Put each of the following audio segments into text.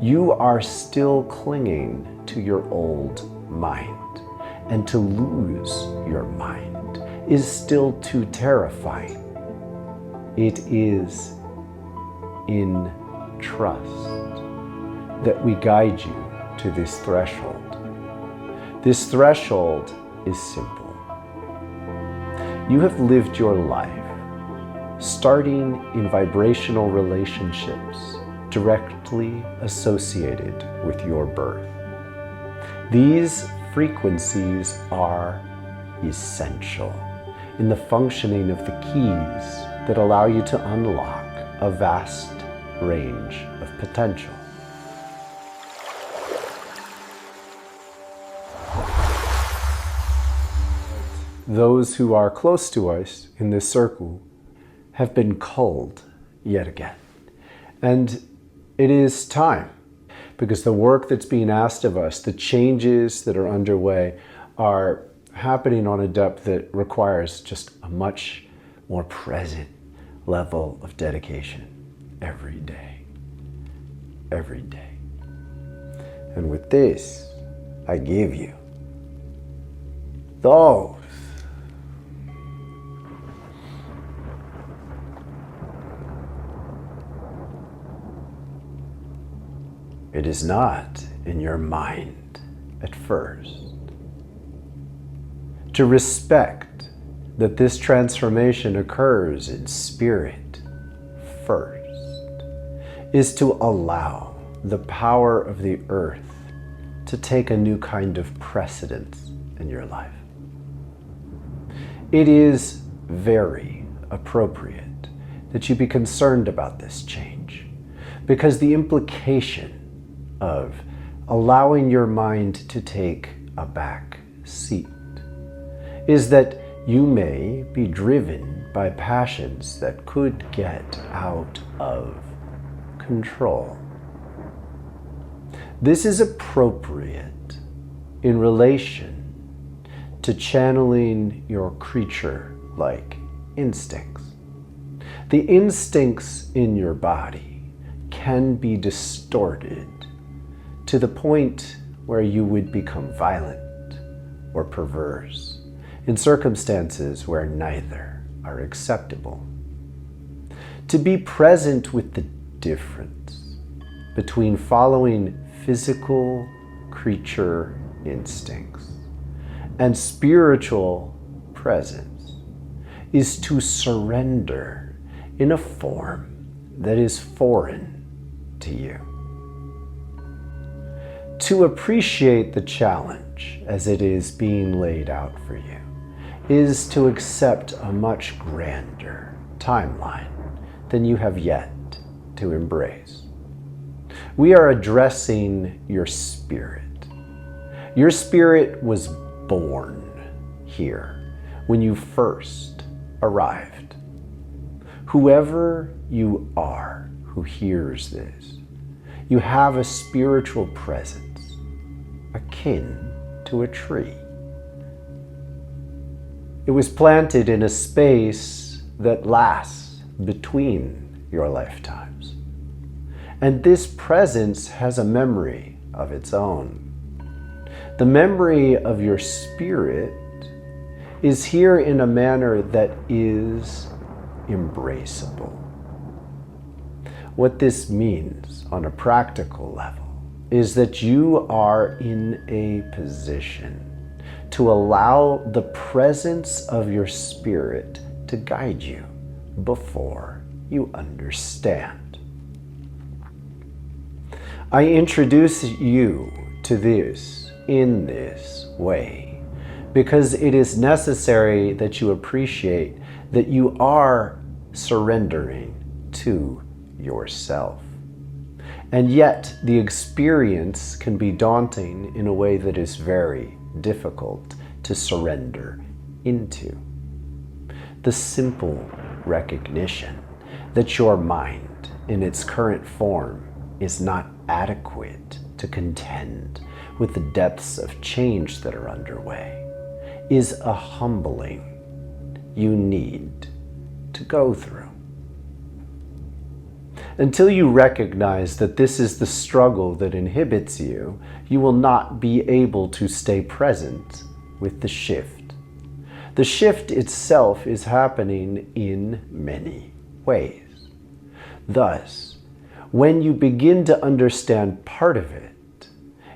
you are still clinging to your old mind. And to lose your mind is still too terrifying. It is in trust that we guide you to this threshold. This threshold is simple. You have lived your life starting in vibrational relationships directly associated with your birth. These frequencies are essential in the functioning of the keys that allow you to unlock a vast range of potential. Those who are close to us in this circle have been culled yet again. And it is time, because the work that's being asked of us, the changes that are underway, are happening on a depth that requires just a much more present level of dedication every day. Every day. And with this, I give you those It is not in your mind at first. To respect that this transformation occurs in spirit first is to allow the power of the earth to take a new kind of precedence in your life. It is very appropriate that you be concerned about this change, because the implication of allowing your mind to take a back seat is that you may be driven by passions that could get out of control. This is appropriate in relation to channeling your creature-like instincts. The instincts in your body can be distorted to the point where you would become violent or perverse in circumstances where neither are acceptable. To be present with the difference between following physical creature instincts and spiritual presence is to surrender in a form that is foreign to you. To appreciate the challenge as it is being laid out for you is to accept a much grander timeline than you have yet to embrace. We are addressing your spirit. Your spirit was born here when you first arrived. Whoever you are who hears this, you have a spiritual presence akin to a tree. It was planted in a space that lasts between your lifetimes. And this presence has a memory of its own. The memory of your spirit is here in a manner that is embraceable. What this means on a practical level is that you are in a position to allow the presence of your spirit to guide you before you understand. I introduce you to this in this way because it is necessary that you appreciate that you are surrendering to yourself. And yet, the experience can be daunting in a way that is very difficult to surrender into. The simple recognition that your mind in its current form is not adequate to contend with the depths of change that are underway is a humbling you need to go through. Until you recognize that this is the struggle that inhibits you, you will not be able to stay present with the shift. The shift itself is happening in many ways. Thus, when you begin to understand part of it,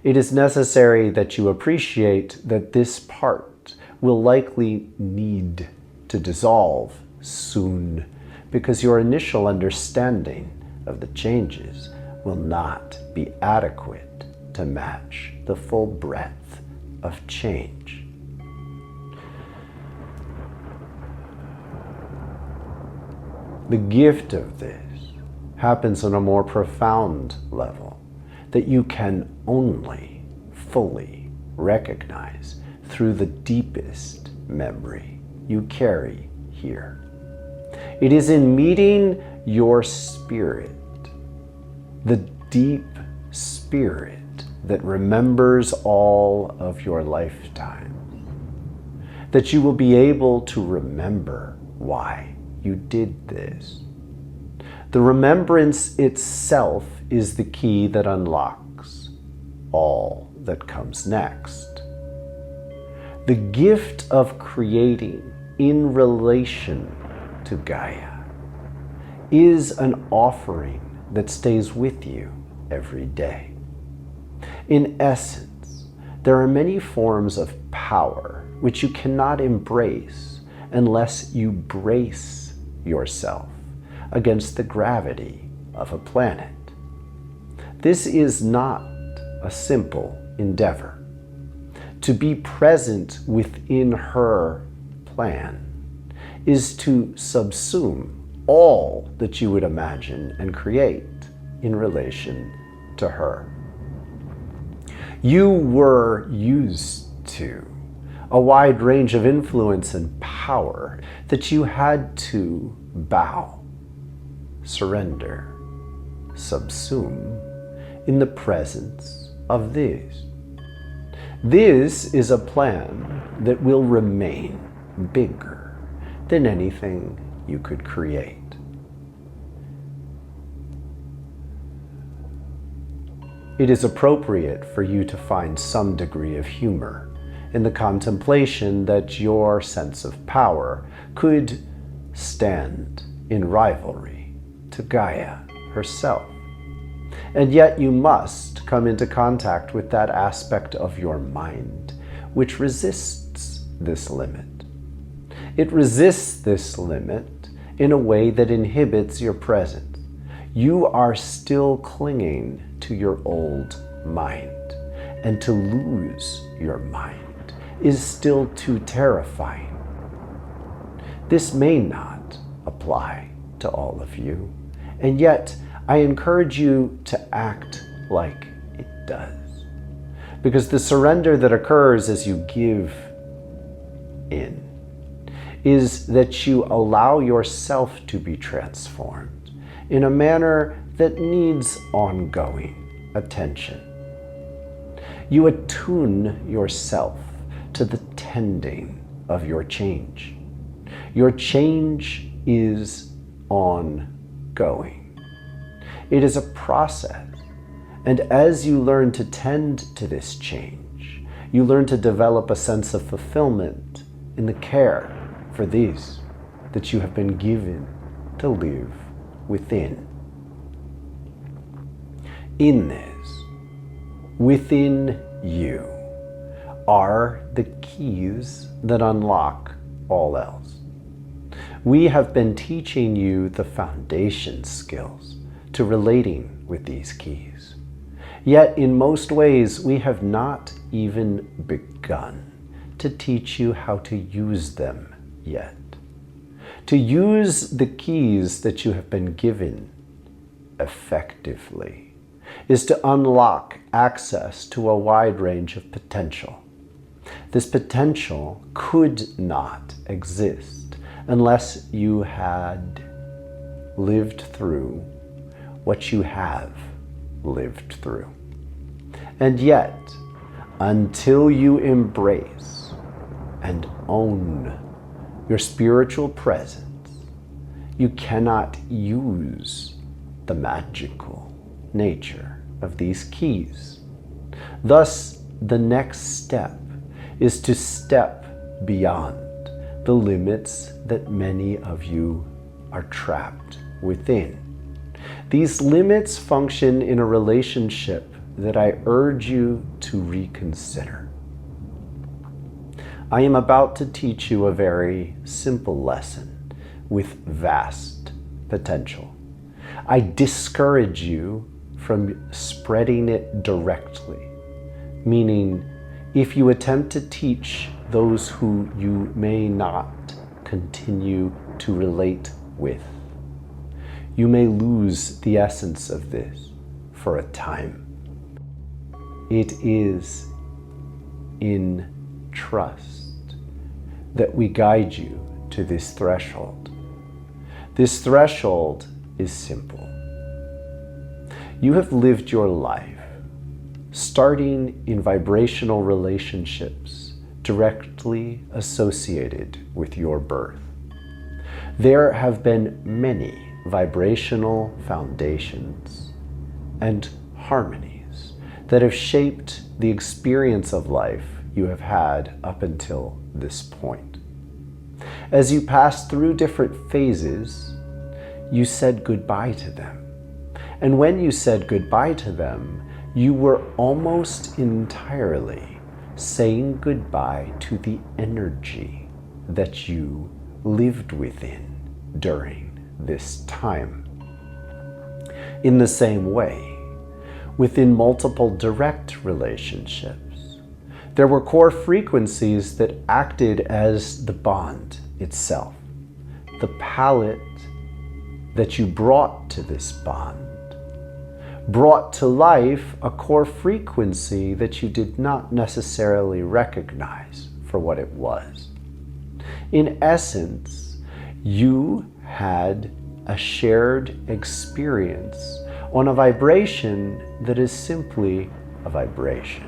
it is necessary that you appreciate that this part will likely need to dissolve soon, because your initial understanding of the changes will not be adequate to match the full breadth of change. The gift of this happens on a more profound level that you can only fully recognize through the deepest memory you carry here. It is in meeting your spirit, the deep spirit that remembers all of your lifetimes, that you will be able to remember why you did this. The remembrance itself is the key that unlocks all that comes next. The gift of creating in relation to Gaia is an offering that stays with you every day. In essence, there are many forms of power which you cannot embrace unless you brace yourself against the gravity of a planet. This is not a simple endeavor. To be present within her plan is to subsume all that you would imagine and create in relation to her. You were used to a wide range of influence and power that you had to bow, surrender, subsume in the presence of this. This is a plan that will remain bigger than anything you could create. It is appropriate for you to find some degree of humor in the contemplation that your sense of power could stand in rivalry to Gaia herself. And yet you must come into contact with that aspect of your mind which resists this limit. It resists this limit in a way that inhibits your presence. You are still clinging to your old mind, and to lose your mind is still too terrifying. This may not apply to all of you, and yet I encourage you to act like it does. Because the surrender that occurs as you give in is that you allow yourself to be transformed in a manner that needs ongoing attention. You attune yourself to the tending of your change. Your change is ongoing. It is a process, and as you learn to tend to this change, you learn to develop a sense of fulfillment in the care for these that you have been given to live within. In this, within you, are the keys that unlock all else. We have been teaching you the foundation skills to relating with these keys. Yet in most ways, we have not even begun to teach you how to use them yet. To use the keys that you have been given effectively is to unlock access to a wide range of potential. This potential could not exist unless you had lived through what you have lived through. And yet, until you embrace and own your spiritual presence, you cannot use the magical nature of these keys. Thus, the next step is to step beyond the limits that many of you are trapped within. These limits function in a relationship that I urge you to reconsider. I am about to teach you a very simple lesson with vast potential. I discourage you from spreading it directly, meaning if you attempt to teach those who you may not continue to relate with, you may lose the essence of this for a time. It is in trust that we guide you to this threshold. This threshold is simple. You have lived your life starting in vibrational relationships directly associated with your birth. There have been many vibrational foundations and harmonies that have shaped the experience of life you have had up until this point. As you passed through different phases, you said goodbye to them. And when you said goodbye to them, you were almost entirely saying goodbye to the energy that you lived within during this time. In the same way, within multiple direct relationships, there were core frequencies that acted as the bond itself, the palette that you brought to this bond, brought to life a core frequency that you did not necessarily recognize for what it was. In essence, you had a shared experience on a vibration that is simply a vibration.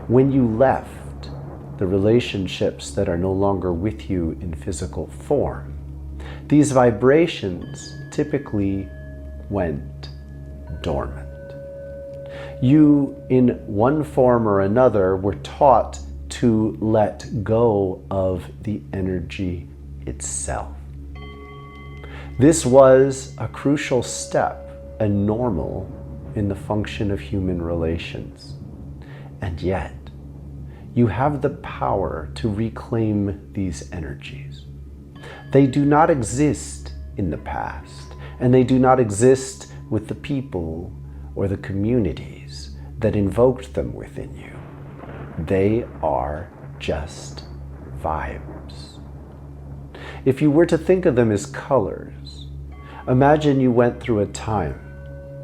When you left the relationships that are no longer with you in physical form, these vibrations typically went dormant. You, in one form or another, were taught to let go of the energy itself. This was a crucial step and normal in the function of human relations. And yet, you have the power to reclaim these energies. They do not exist in the past, and they do not exist with the people or the communities that invoked them within you. They are just vibes. If you were to think of them as colors, imagine you went through a time,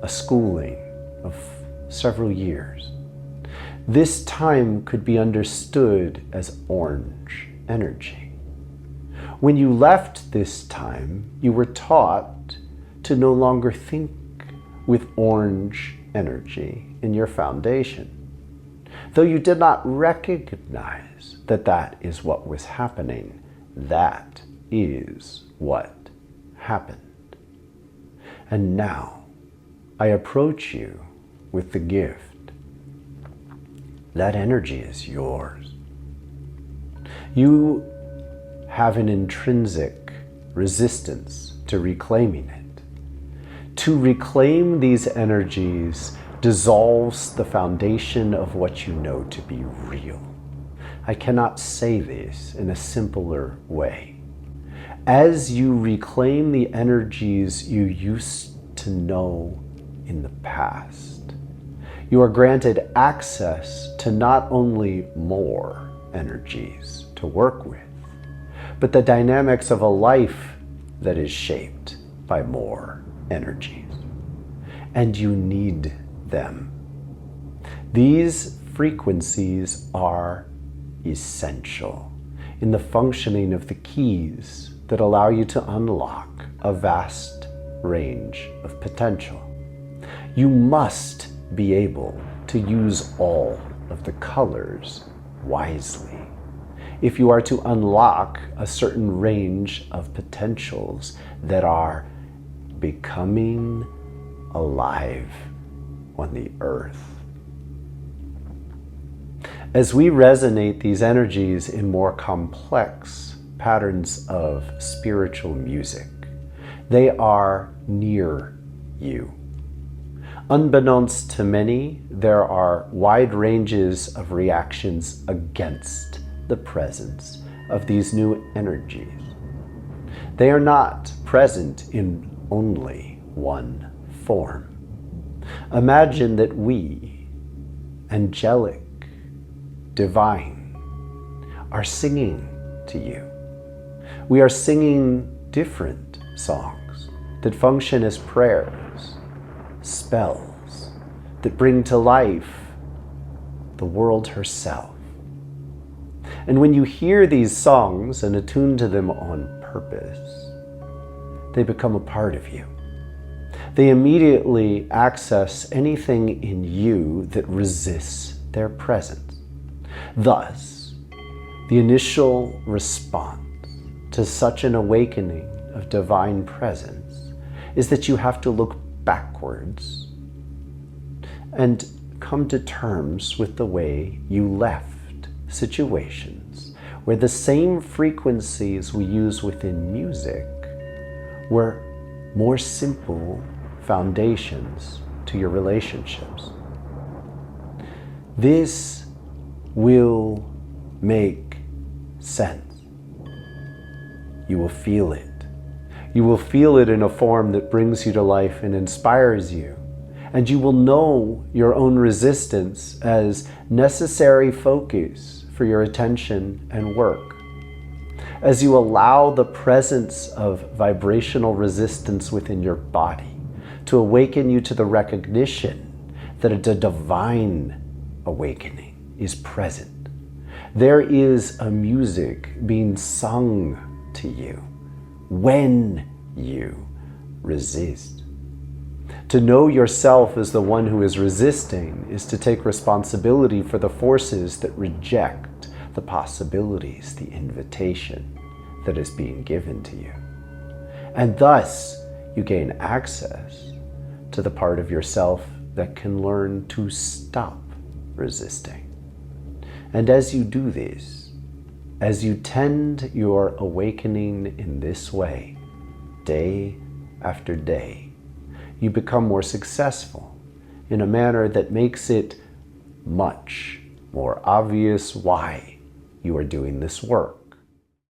a schooling of several years. This time could be understood as orange energy. When you left this time, you were taught to no longer think with orange energy in your foundation, though you did not recognize that that is what was happening. That is what happened. And now I approach you with the gift. That energy is yours. You have an intrinsic resistance to reclaiming it. To reclaim these energies dissolves the foundation of what you know to be real. I cannot say this in a simpler way. As you reclaim the energies you used to know in the past, you are granted access to not only more energies to work with, but the dynamics of a life that is shaped by more energies. And you need them. These frequencies are essential in the functioning of the keys that allow you to unlock a vast range of potential. You must be able to use all of the colors wisely if you are to unlock a certain range of potentials that are becoming alive on the earth. As we resonate these energies in more complex patterns of spiritual music, they are near you. Unbeknownst to many, there are wide ranges of reactions against the presence of these new energies. They are not present in only one form. Imagine that we, angelic, divine, are singing to you. We are singing different songs that function as prayers, spells that bring to life the world herself. And when you hear these songs and attune to them on purpose, they become a part of you. They immediately access anything in you that resists their presence. Thus, the initial response to such an awakening of divine presence is that you have to look backwards and come to terms with the way you left situations where the same frequencies we use within music were more simple foundations to your relationships. This will make sense. You will feel it. You will feel it in a form that brings you to life and inspires you. And you will know your own resistance as necessary focus for your attention and work. As you allow the presence of vibrational resistance within your body to awaken you to the recognition that a divine awakening is present. There is a music being sung to you when you resist. To know yourself as the one who is resisting is to take responsibility for the forces that reject the possibilities, the invitation that is being given to you. And thus, you gain access to the part of yourself that can learn to stop resisting. And as you do this, as you tend your awakening in this way, day after day, you become more successful in a manner that makes it much more obvious why you are doing this work.